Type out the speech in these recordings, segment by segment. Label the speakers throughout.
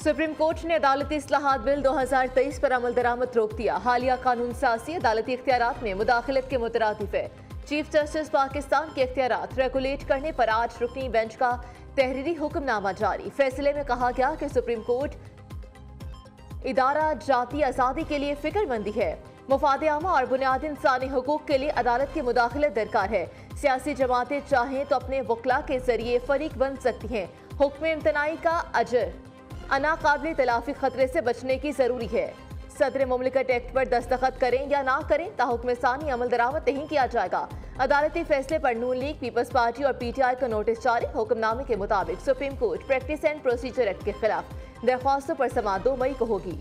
Speaker 1: Supreme court ने अदालती इस्लाहात bill 2023 पर अमल दरामद रोक दिया। हालिया कानून साजी अदालती इख्तियारात में मुदाखलत के मुतरादिफ है। चीफ जस्टिस पाकिस्तान के इख्तियारात रेगुलेट करने पर 8 रुकनी बेंच का तहरीरी हुक्मनामा जारी। फैसले में कहा गया कि सुप्रीम कोर्ट इदारा जाती आज़ादी के लिए फिक्रमंदी है। मुफाद आमा और बुनियादी इंसानी हकूक के लिए अदालत की मुदाखलत दरकार है। सियासी जमातें चाहें तो अपने वकला के जरिए फरीक बन सकती हैं। हुक्म इम्तनाई का अजर नाकाबिल तलाफी खतरे से बचने की जरूरी है। सदर मुमलिकत एक्ट पर दस्तखत करें या ना करें, ताहुक्म सानी अमल दरामद नहीं किया जाएगा। अदालती फैसले पर नून लीग, पीपल्स पार्टी और PTI का नोटिस जारी। हुक्मनामे के मुताबिक supreme court practice and procedure act के खिलाफ दरख्वास्तों पर समाअत 2 मई को होगी।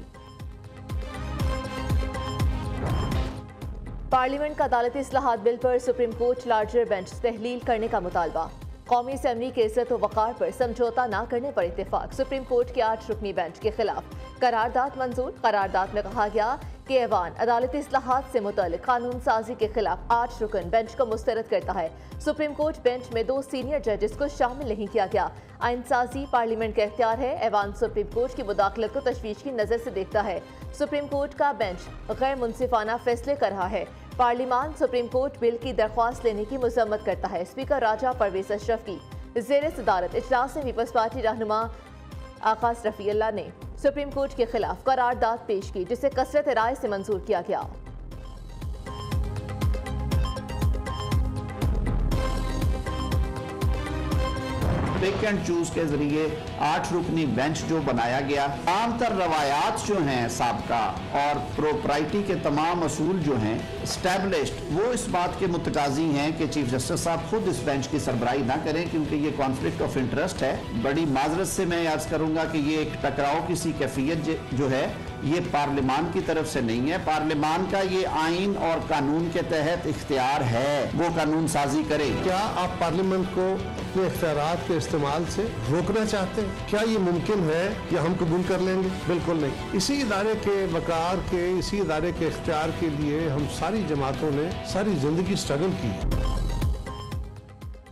Speaker 1: पार्लियामेंट का अदालती इस्लाहात बिल पर सुप्रीम कोर्ट लार्जर बेंच तहलील करने का मुतालबा। कौमी असम्बली के इज्जत व वक़ार पर समझौता न करने पर इत्तेफाक। सुप्रीम कोर्ट के 8 रुकनी बेंच के खिलाफ करारदाद मंजूर। करारदाद में कहा गया कि ऐवान अदालती इस्लाहात से मुतल्लिक़ कानून साजी के खिलाफ 8 रुकन बेंच को मुस्तरद करता है। सुप्रीम कोर्ट बेंच में 2 सीनियर जजेस को शामिल नहीं किया गया। आइन साजी पार्लियामेंट का इख्तियार है। ऐवान सुप्रीम कोर्ट की मुदाखलत को तशवीश की नज़र से देखता है। सुप्रीम कोर्ट का बेंच गैर मुनसिफाना फैसले कर रहा है। पार्लियामान सुप्रीम कोर्ट बिल की दरख्वास्त लेने की मजम्मत करता है। स्पीकर राजा परवेज अशरफ की ज़ेर सदारत इजलास में पीपल्स पार्टी रहनुमा आकाश रफी अल्लाह ने सुप्रीम कोर्ट के खिलाफ करारदाद पेश की, जिसे कसरत राय से मंजूर किया गया।
Speaker 2: पिक एंड चूज के जरिए 8 रुकनी बेंच जो बनाया गया, तमाम तर रवायात जो हैं साबका और प्रोपराइटी के तमाम असूल जो हैं स्टैब्लिश्ड, वो इस बात के मुतकाजी हैं कि चीफ जस्टिस साहब खुद इस बेंच की सरबराही ना करें, क्योंकि ये कॉन्फ्लिक्ट ऑफ इंटरेस्ट है। बड़ी माजरत से मैं याद करूंगा कि ये एक टकराव किसी कैफियत जो है ये पार्लियामान की तरफ से नहीं है। पार्लियामान का ये आइन और कानून के तहत इख्तियार है, वो कानून साजी करे।
Speaker 3: क्या आप पार्लियामेंट को अपने इख्तियारात के इस्तेमाल से रोकना चाहते हैं? क्या ये मुमकिन है कि हम कबूल कर लेंगे? बिल्कुल नहीं। इसी इदारे के वकार के, इसी इदारे के इख्तियार के लिए हम सारी जमातों ने सारी जिंदगी स्ट्रगल की है।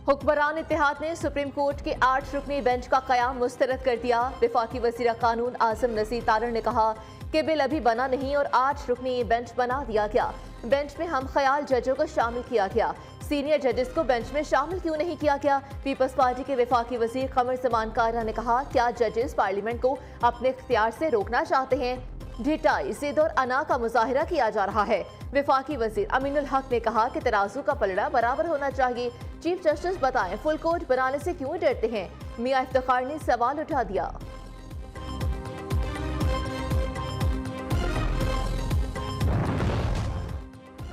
Speaker 1: हुक्मरान इत्तेहाद ने सुप्रीम कोर्ट के 8 रुकनी बेंच का कयाम मुस्तरद कर दिया। वफाकी वज़ीर कानून आज़म नज़ीर तारड़ ने कहा कि बिल अभी बना नहीं और 8 रुकनी बेंच बना दिया गया। बेंच में हम ख्याल जजों को शामिल किया गया। सीनियर जजेस को बेंच में शामिल क्यों नहीं किया गया? पीपल्स पार्टी के वफाकी वज़ीर कमर ज़मान कारा ने कहा, क्या जजेस पार्लियामेंट को अपने इख्तियार से रोकना चाहते हैं? ढिटाई, जिद और अना का मुजाहिरा किया जा रहा है। वफाकी वज़ीर अमीनुल हक ने कहा कि तराजू का पलड़ा बराबर होना चाहिए। चीफ जस्टिस बताएं, फुल कोर्ट बनाने से क्यों डरते हैं? मियां इफ्तिखार ने सवाल उठा दिया।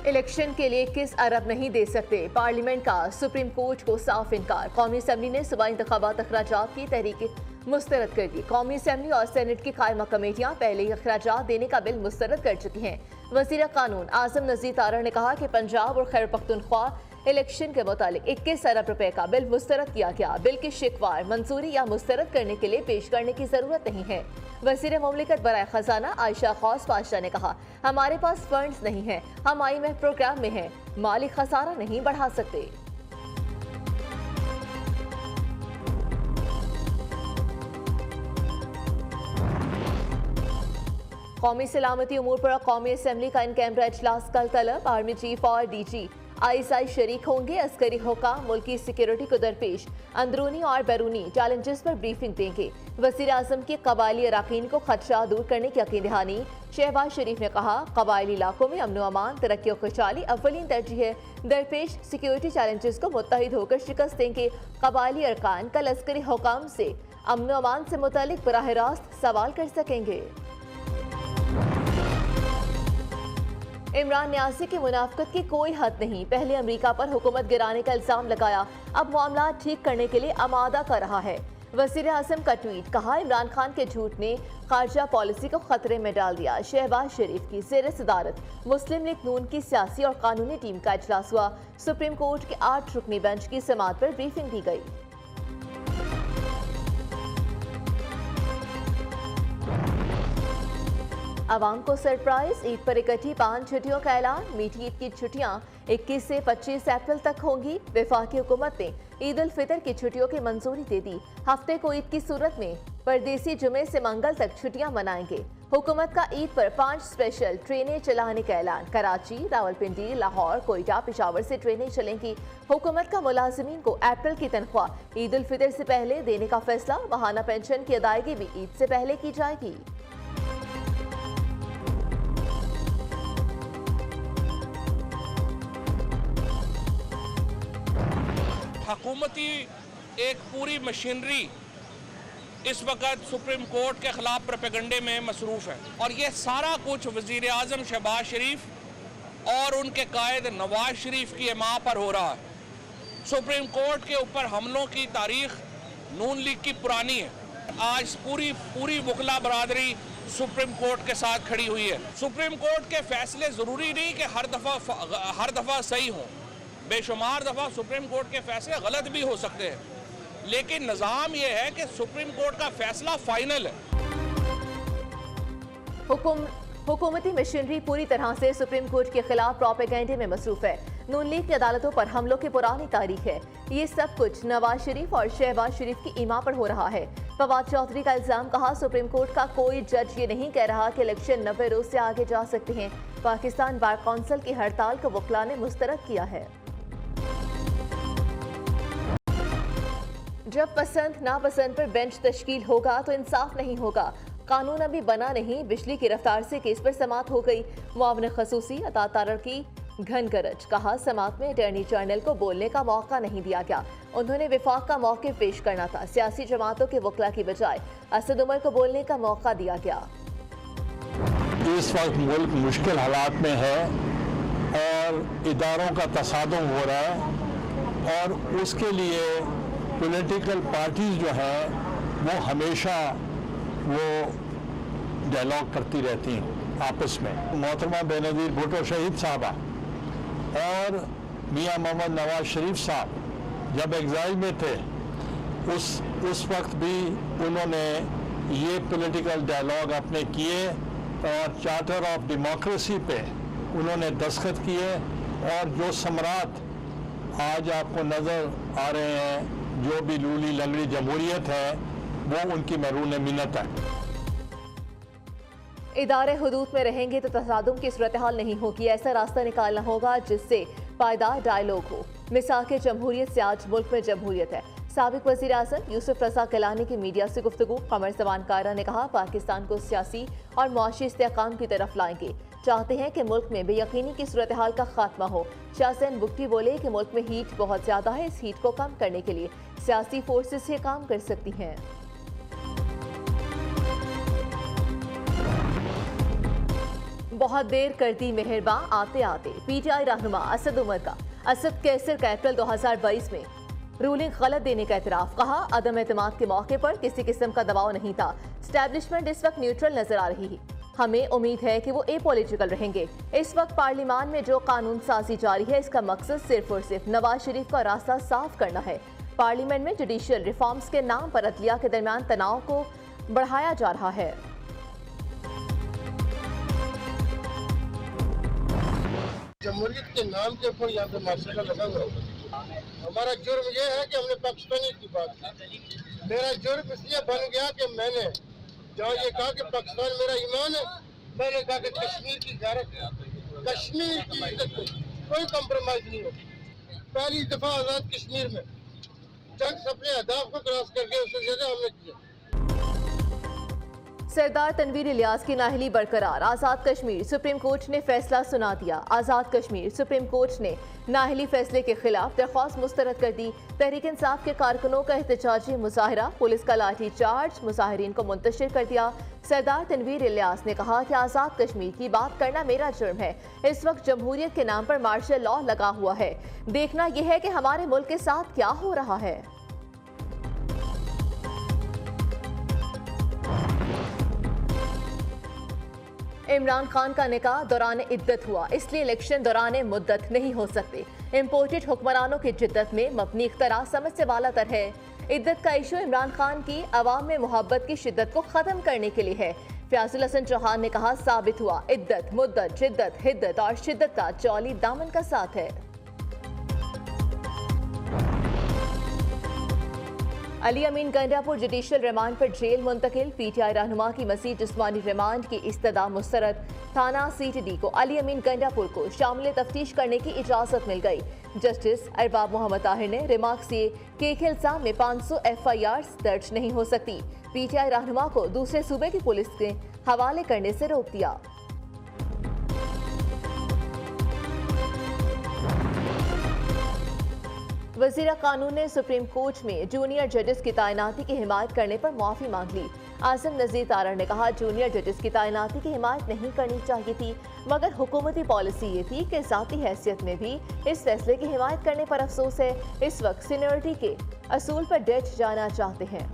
Speaker 1: इलेक्शन के लिए 21 अरब नहीं दे सकते, पार्लियामेंट का सुप्रीम कोर्ट को साफ इनकार। कौमी असम्बली ने सूबाई इंतखाबात अखराजात की तहरीक मुस्तरद कर दी। कौमी असम्बली और सेनेट की कायमा कमेटियां पहले ही अखराजात देने का बिल मुस्तरद कर चुकी हैं। वज़ीर कानून आज़म नज़ीर तारड़ ने कहा कि पंजाब और खैबर पख्तूनख्वा इलेक्शन के मुतालिक 21 अरब रुपए का बिल मुस्तरद किया गया। बिल की शिकवार मंजूरी या मुस्तरद करने के लिए पेश करने की जरूरत नहीं है। वज़ीर मुमलिकत बराए खजाना आयशा खौस पाशा ने कहा, हमारे पास फंड्स नहीं है, हम IMF प्रोग्राम में हैं, माली खसारा नहीं बढ़ा सकते। कौमी सलामती उमूर पर कौमी असम्बली का इन कैमरा इजलास कल तलब। आर्मी चीफ और DG ISI शरीक होंगे। अस्करी हुकाम मुल्की सिक्योरिटी को दरपेश अंदरूनी और बैरूनी चैलेंजेस पर ब्रीफिंग देंगे। वज़ीर आज़म के कबायली अराकीन को खदशा दूर करने की यकीन दहानी। शहबाज शरीफ ने कहा, कबायली इलाकों में अमन अमान, तरक्की और खुशहाली अव्वलीन तरजीह है। दरपेश सिक्योरिटी चैलेंजेस को मुत्तहिद होकर शिकस्त देंगे। कबायली अरकान कल अस्करी हुकाम से अमन अमान से मुतालिक बराह रास्त सवाल कर सकेंगे। इमरान न्यासी की मुनाफकत की कोई हद नहीं। पहले अमेरिका पर हुकूमत गिराने का इल्जाम लगाया, अब मामला ठीक करने के लिए आमादा कर रहा है। वज़ीर आज़म का ट्वीट, कहा इमरान खान के झूठ ने खारजा पॉलिसी को खतरे में डाल दिया। शहबाज शरीफ की ज़ेर सदारत मुस्लिम लीग नून की सियासी और कानूनी टीम का इजलास हुआ। सुप्रीम कोर्ट के 8 रुकनी बेंच की समाअत पर ब्रीफिंग दी गई। आवाम को सरप्राइज, ईद पर इकट्ठी 5 छुट्टियों का ऐलान। मीठी ईद की छुट्टियां 21 से 25 अप्रैल तक होंगी। वफाकी हुकूमत ने ईद उल फितर की छुट्टियों की मंजूरी दे दी। हफ्ते को ईद की सूरत में परदेसी जुमे से मंगल तक छुट्टियां मनाएंगे। हुकूमत का ईद पर 5 स्पेशल ट्रेनें चलाने का ऐलान। कराची, रावलपिंडी, लाहौर, कोयटा, पेशावर से ट्रेनें चलेंगी। हुकूमत का मुलाजिमीन को अप्रैल की तनख्वाह ईद उल फितर से पहले देने का फैसला। माहाना पेंशन की अदायगी भी ईद से पहले की जाएगी।
Speaker 4: हुकूमती एक पूरी मशीनरी इस वक्त सुप्रीम कोर्ट के खिलाफ प्रोपेगंडे में मसरूफ़ है और ये सारा कुछ वज़ीर आज़म शहबाज शरीफ और उनके कायद नवाज शरीफ की हिमा पर हो रहा है। सुप्रीम कोर्ट के ऊपर हमलों की तारीख नून लीग की पुरानी है। आज पूरी वकला बरादरी सुप्रीम कोर्ट के साथ खड़ी हुई है। सुप्रीम कोर्ट के फैसले ज़रूरी नहीं कि हर दफ़ा सही हों। बेशुमार दफ़ा सुप्रीम कोर्ट के फैसले गलत भी हो सकते हैं, लेकिन निज़ाम यह है कि सुप्रीम कोर्ट का फैसला फाइनल है।
Speaker 1: हुकूमती मशीनरी पूरी तरह से सुप्रीम कोर्ट के खिलाफ प्रोपेगेंडे में मसरूफ है। नून लीग की अदालतों पर हमलों की पुरानी तारीख है। ये सब कुछ नवाज शरीफ और शहबाज शरीफ की ईमा पर हो रहा है। फवाद चौधरी का इल्जाम, कहा सुप्रीम कोर्ट का कोई जज ये नहीं कह रहा कि इलेक्शन 90 रोज से आगे जा सकते हैं। पाकिस्तान बार कौंसिल की हड़ताल को वकला ने मुस्तरद किया है। जब पसंद नापसंद पर बेंच तश्कील होगा तो इंसाफ नहीं होगा। कानून अभी बना नहीं, बिजली की रफ्तार से केस पर समात हो गई। मुआविन खसूसी अता तारड़ की घन गरज, कहा समात में अटॉर्नी जनरल को बोलने का मौका नहीं दिया गया। उन्होंने विफाक का मौके पेश करना था। सियासी जमातों के वकला की बजाय असद उमर को बोलने का मौका दिया गया।
Speaker 5: इस वक्त मुल्क मुश्किल हालात में है और इदारों का तसादुम हो रहा है और उसके लिए पॉलिटिकल पार्टीज जो है वो हमेशा वो डायलॉग करती रहती हैं आपस में। मोहतरमा बेनज़ीर भुट्टो शहीद साहबा और मियां मोहम्मद नवाज शरीफ साहब जब एग्जाइल में थे उस वक्त भी उन्होंने ये पॉलिटिकल डायलॉग अपने किए और चार्टर ऑफ डेमोक्रेसी पे उन्होंने दस्तखत किए और जो सम्राट आज आपको नज़र आ रहे हैं, जो भी लूली लंगड़ी जमहूरियत है, वो उनकी मरून मिन्नत है।
Speaker 1: इदारे हुदूद में रहेंगे तो तसादुम की सूरत हाल नहीं होगी। ऐसा रास्ता निकालना होगा जिससे पायदार डायलॉग हो। मिसाके जमहूरियत से आज मुल्क में जमहूरियत है। साबिक वज़ीर आज़म यूसुफ रज़ा गिलानी की मीडिया से गुफ्तगू। कमर जबान कारा ने कहा पाकिस्तान को सियासी और मुआशी इस्तेहकाम की तरफ लाएंगे। चाहते हैं कि मुल्क में बेयकीनी की सूरत हाल का खात्मा हो। शाहसेन बुगटी बोले कि मुल्क में हीट बहुत ज्यादा है। इस हीट को कम करने के लिए सियासी फोर्सेस से काम कर सकती हैं। बहुत देर कर दी मेहरबां आते आते। पीटीआई रहनुमा असद उमर का असद कैसर का अप्रैल 2022 में रूलिंग गलत देने का एतराफ। कहा अदम एतमाद के मौके पर किसी किस्म का दबाव नहीं था। एस्टैब्लिशमेंट इस वक्त न्यूट्रल नजर आ रही है। हमें उम्मीद है कि वो एपॉलिटिकल रहेंगे। इस वक्त पार्लियामान में जो कानून साजी जारी है, इसका मकसद सिर्फ और सिर्फ नवाज शरीफ का रास्ता साफ करना है। पार्लियामेंट में जुडिशियल रिफॉर्म्स के नाम पर अदलिया के दरमियान तनाव को बढ़ाया जा रहा है।
Speaker 6: जमहूरियत के नाम के ऊपर यहाँ पे मार्शल लगा हुआ होगा। हमारा जुर्म ये है कि हमने पाकिस्तानी की बात की। मेरा जुर्म इसलिए बन गया कि मैंने जहाँ ये कहा कि पाकिस्तान मेरा ईमान है, मैंने कहा कि कश्मीर की गैरत है, कश्मीर की इज्जत में कोई कम्प्रोमाइज नहीं होगी। पहली दफा आजाद कश्मीर में जंग अपने अहदाफ को क्रॉस करके उससे ज्यादा हमने किया।
Speaker 1: सरदार तनवीर इलियास की नाअहली बरकरार। आज़ाद कश्मीर सुप्रीम कोर्ट ने फैसला सुना दिया। आज़ाद कश्मीर सुप्रीम कोर्ट ने नाअहली फैसले के खिलाफ दरख्वास्त मुस्तरद कर दी। तहरीक इंसाफ के कारकुनों का एहतजाजी मुजाहरा, पुलिस का लाठी चार्ज, मुजाहिरीन को मुंतशिर कर दिया। सरदार तनवीर इलियास ने कहा कि आज़ाद कश्मीर की बात करना मेरा जुर्म है। इस वक्त जमहूरियत के नाम पर मार्शल लॉ लगा हुआ है। देखना यह है कि हमारे मुल्क के साथ क्या हो रहा है। इमरान खान का निकाह दौरान इद्दत हुआ, इसलिए इलेक्शन दौरान मुद्दत नहीं हो सकते। इम्पोर्टेड हुक्मरानों की जिद्दत में मबनी इख्तरा समझ से वालातर है। इद्दत का इशू इमरान खान की अवाम में मोहब्बत की शिद्दत को खत्म करने के लिए है। फयाजुल हसन चौहान ने कहा साबित हुआ इद्दत, मुद्दत, जिद्दत, हिद्दत और शिद्दत का चौली दामन का साथ है। अली अमीन गंडापुर जुडिशल रिमांड पर जेल मुंतकिल। पीटीआई रहनुमा की मज़ीद जिस्मानी रिमांड की इस्तदा मुस्तरद। थाना सीटीडी को अली अमीन गंडापुर को शामिल तफ्तीश करने की इजाज़त मिल गई। जस्टिस अरबाब मोहम्मद ताहिर ने रिमार्क्स दिए कि एक इल्जाम में 500 FIR दर्ज नहीं हो सकती। पीटीआई रहनुमा को दूसरे सूबे की पुलिस के हवाले करने से रोक दिया। वज़ीर कानून ने सुप्रीम कोर्ट में जूनियर जजेस की तैनाती की हिमायत करने पर माफ़ी मांग ली। आसिम नज़ीर तारड़ ने कहा, जूनियर जजेस की तैनाती की हिमायत नहीं करनी चाहिए थी, मगर हुकूमती पॉलिसी ये थी कि ज़ाती हैसियत में भी इस फैसले की हिमायत करने पर अफसोस है। इस वक्त सीनियरिटी के असूल पर डट जाना चाहते हैं।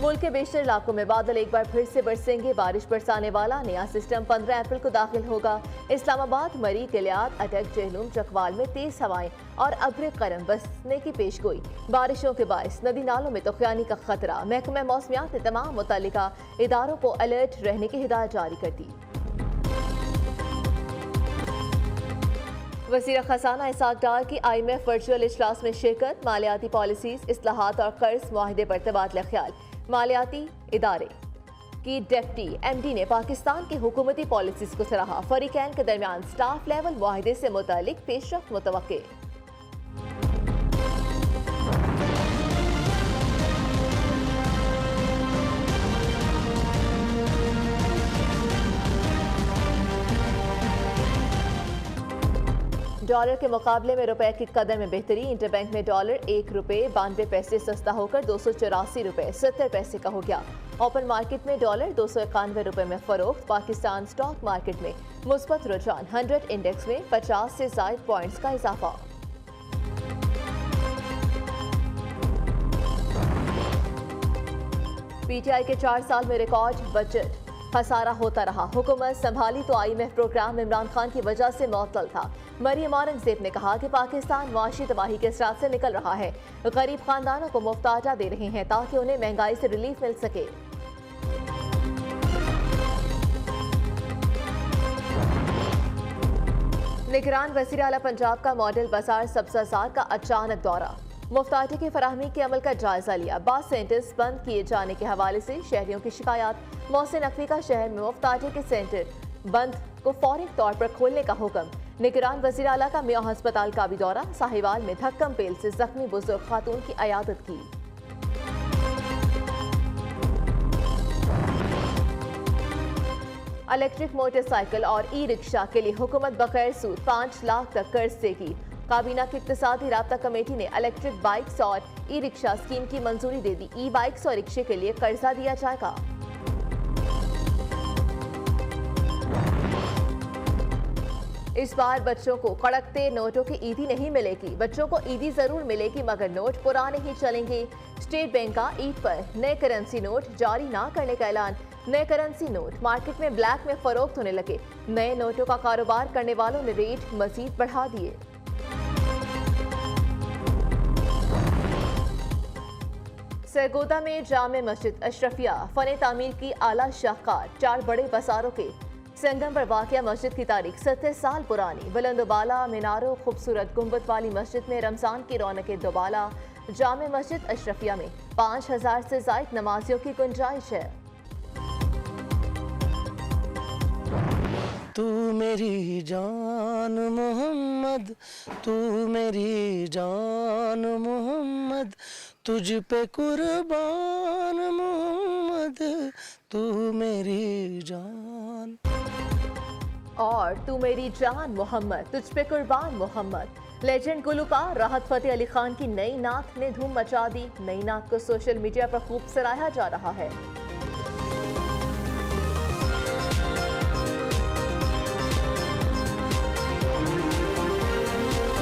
Speaker 1: मुल्क के बेशतर इलाकों में बादल एक बार फिर से बरसेंगे। बारिश बरसाने वाला नया सिस्टम 15 अप्रैल को दाखिल होगा। इस्लामाबाद, मरी, किलियात, अटक, जहलूम, चकवाल में तेज हवाएं और अब्र करम बरसने की पेशगोई। बारिशों के बायस नदी नालों में तूफ़ानी का खतरा। महकमा मौसमियात ने तमाम मुतल्लिका इदारों को अलर्ट रहने की हिदायत जारी कर दी। वज़ीर खजाना इसाक डार की IMF वर्चुअल इजलास में शिरकत। मालियाती पॉलिसीज, इस्लाहात और कर्ज मुआहदे पर तबादला ख्याल। मालियाती इदारे की डिप्टी MD ने पाकिस्तान की हुकूमती पॉलिसीज को सराहा। फरीकैन के दरमियान स्टाफ लेवल मुआहदे से मुतालिक पेशरफ्त मुतवक्के। डॉलर के मुकाबले में रुपए की कदर में बेहतरी। इंटरबैंक में डॉलर ₹1.92 सस्ता होकर 284 रुपए 70 पैसे का हो गया। ओपन मार्केट में डॉलर 291 रुपए में फरोख्त। पाकिस्तान स्टॉक मार्केट में मुस्बत रुझान। 100 इंडेक्स में 50 से ज़ायद पॉइंट्स का इजाफा। पीटीआई के 4 साल में रिकॉर्ड बजट खसारा होता रहा। हुकूमत संभाली तो IMF प्रोग्राम इमरान खान की वजह से मुअत्तल था। मरियम औरंगजेब ने कहा कि पाकिस्तान मुआशी तबाही के असरात से निकल रहा है। गरीब खानदानों को मुफ्त आटा दे रहे हैं ताकि उन्हें महंगाई से रिलीफ मिल सके। निगरान वज़ीर आला पंजाब का मॉडल बाजार सब्ज़ाजार का अचानक दौरा। मुफ्त आटे की फराहमी के अमल का जायजा लिया। 12 सेंटर्स बंद किए जाने के हवाले से शहरियों की शिकायत। मोहसिन नकवी का शहर में मुफ्त आटे के सेंटर बंद को फौरी तौर पर खोलने का हुक्म। निगरान वज़ीर आला का मियां अस्पताल का भी दौरा। साहिवाल में धक्कम पेल से जख्मी बुजुर्ग खातून की अयादत की। इलेक्ट्रिक मोटरसाइकिल और ई-रिक्शा के लिए हुकूमत बगैर सूद 5 लाख तक कर्ज देगी। काबीना की इक्तिसादी राब्ता कमेटी ने इलेक्ट्रिक बाइक्स और ई-रिक्शा स्कीम की मंजूरी दे दी। ई बाइक्स और रिक्शे के लिए कर्जा दिया जाएगा। इस बार बच्चों को कड़कते नोटों की ईदी नहीं मिलेगी। बच्चों को ईदी जरूर मिलेगी मगर नोट पुराने ही चलेंगे। स्टेट बैंक का ईद पर नए करेंसी नोट जारी ना करने का ऐलान। नए करेंसी नोट मार्केट में ब्लैक में फरोख्त होने लगे। नए नोटों का कारोबार करने वालों ने रेट मजीद बढ़ा दिए। सरगोदा में जामे मस्जिद अशरफिया फन तामीर की आला शाहकार। 4 बड़े बाजारों के संगम पर वाक़िया मस्जिद की तारीख 70 साल पुरानी। बुलंदबाला मीनारों खूबसूरत गुंबद वाली मस्जिद में रमजान की रौनकें दोबाला। जामे मस्जिद अशरफिया में 5000 से ज़ायद नमाजियों की गुंजाइश है।
Speaker 7: तू मेरी जान मोहम्मद, तू मेरी जान मोहम्मद, तुझ पे कुर्बान मोहम्मद, तू मेरी जान।
Speaker 1: और तू मेरी जान मोहम्मद, तुझ पे कुर्बान मोहम्मद। लेजेंड गुलकार राहत फतेह अली खान की नई नात ने धूम मचा दी। नई नात को सोशल मीडिया पर खूब सराहा जा रहा है।